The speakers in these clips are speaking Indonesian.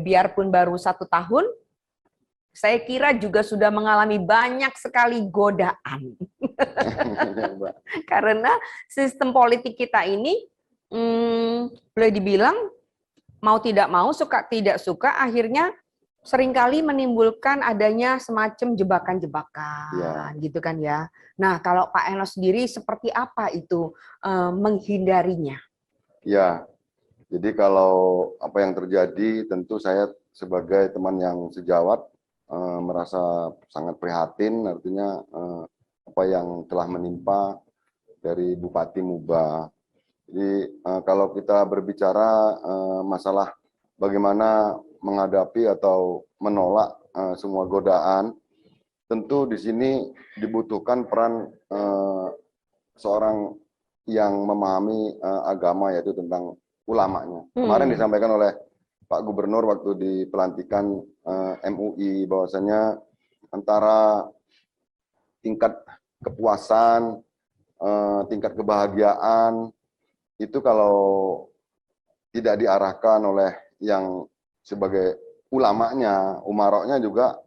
biarpun baru 1 tahun, saya kira juga sudah mengalami banyak sekali godaan. Karena sistem politik kita ini, boleh dibilang, mau tidak mau, suka tidak suka, akhirnya seringkali menimbulkan adanya semacam jebakan-jebakan, gitu kan ya. Nah, kalau Pak Enos sendiri seperti apa itu menghindarinya? Ya, jadi kalau apa yang terjadi, tentu saya sebagai teman yang sejawat merasa sangat prihatin, artinya apa yang telah menimpa dari Bupati Muba. Jadi kalau kita berbicara masalah bagaimana menghadapi atau menolak semua godaan, tentu di sini dibutuhkan peran seorang yang memahami agama, yaitu tentang ulamanya. Kemarin disampaikan oleh Pak Gubernur waktu di pelantikan MUI bahwasanya antara tingkat kepuasan, tingkat kebahagiaan itu kalau tidak diarahkan oleh yang sebagai ulamanya, umaroknya juga,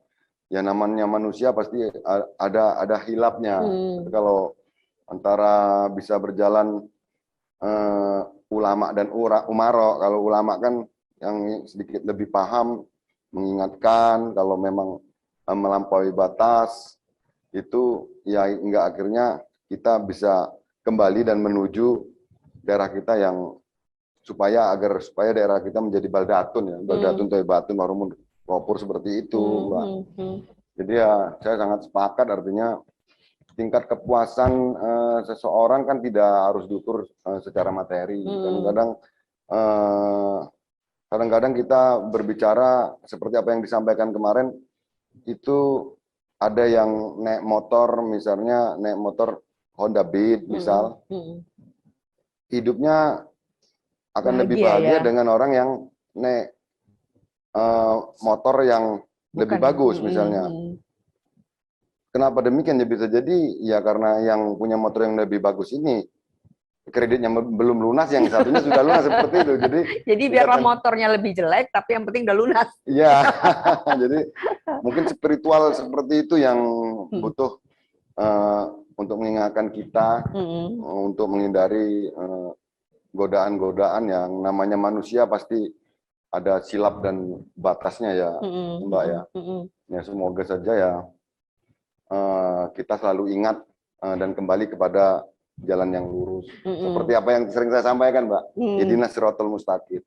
ya namanya manusia pasti ada hilapnya. Kalau antara bisa berjalan ulama dan umarok, kalau ulama kan yang sedikit lebih paham, mengingatkan kalau memang melampaui batas, itu ya hingga akhirnya kita bisa kembali dan menuju daerah kita yang supaya daerah kita menjadi baldatun, ya, baldatun thayyibatun warumun ghafur, seperti itu, Mbak. Jadi ya saya sangat sepakat, artinya tingkat kepuasan seseorang kan tidak harus diukur secara materi. Kadang-kadang kita berbicara seperti apa yang disampaikan kemarin, itu ada yang naik motor, misalnya naik motor Honda Beat misal, hidupnya akan lebih bahagia dengan orang yang naik motor yang lebih bagus misalnya. Kenapa demikian? Ya bisa jadi ya karena yang punya motor yang lebih bagus ini kreditnya belum lunas, yang satunya sudah lunas, seperti itu. Jadi biarlah motornya lebih jelek, tapi yang penting udah lunas. Iya, jadi mungkin spiritual seperti itu yang butuh untuk mengingatkan kita, untuk menghindari godaan-godaan yang namanya manusia pasti ada silap dan batasnya ya, Mbak ya. Ya semoga saja ya kita selalu ingat dan kembali kepada jalan yang lurus. Seperti apa yang sering saya sampaikan, Mbak. Ihdinas siratal mustaqim.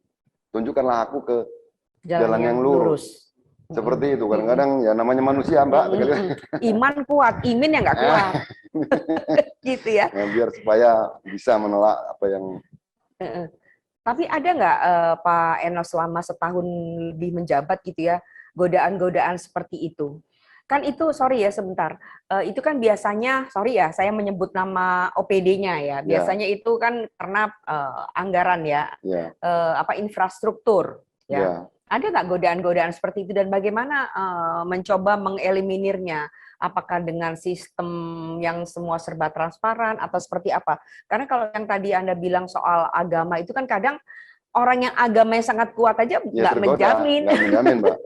Tunjukkanlah aku ke jalan yang lurus. Seperti itu. Kadang-kadang ya namanya manusia, Mbak. Iman kuat, imin yang nggak kuat. Gitu ya. Nah, biar supaya bisa menolak apa yang... Tapi ada nggak Pak Enos selama setahun lebih menjabat gitu ya, godaan-godaan seperti itu? Kan itu, sorry ya sebentar, itu kan biasanya, sorry ya, saya menyebut nama OPD-nya ya, biasanya itu kan karena anggaran ya, infrastruktur ya. Ada nggak godaan-godaan seperti itu dan bagaimana mencoba mengeliminirnya? Apakah dengan sistem yang semua serba transparan atau seperti apa? Karena kalau yang tadi Anda bilang soal agama itu kan kadang orang yang agamanya sangat kuat aja nggak menjamin. Nggak menjamin, Mbak.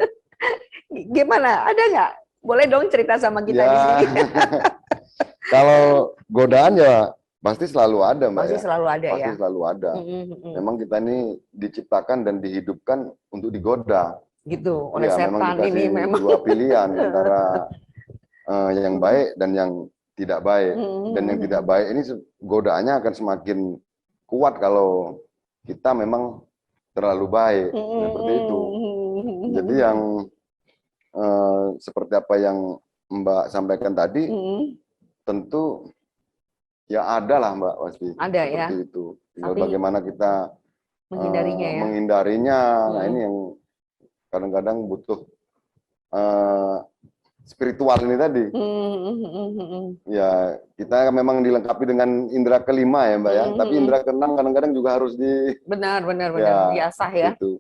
Gimana? Ada nggak? Boleh dong cerita sama kita di sini. Kalau godaan ya pasti selalu ada, Mbak. Pasti selalu ada. Pasti selalu ada. Memang kita ini diciptakan dan dihidupkan untuk digoda. Gitu, oleh setan ini memang. Dua pilihan antara yang baik dan yang tidak baik. Dan yang tidak baik ini godaannya akan semakin kuat kalau kita memang terlalu baik. Seperti itu. Jadi yang seperti apa yang Mbak sampaikan tadi, tentu ya ada lah, Mbak, pasti. Ada seperti ya. itu. Tinggal bagaimana kita menghindarinya. Nah ini yang kadang-kadang butuh spiritual ini tadi. Ya kita memang dilengkapi dengan indera kelima ya, Mbak ya. Tapi indera keenam kadang-kadang juga harus benar ya, diasah ya. Itu.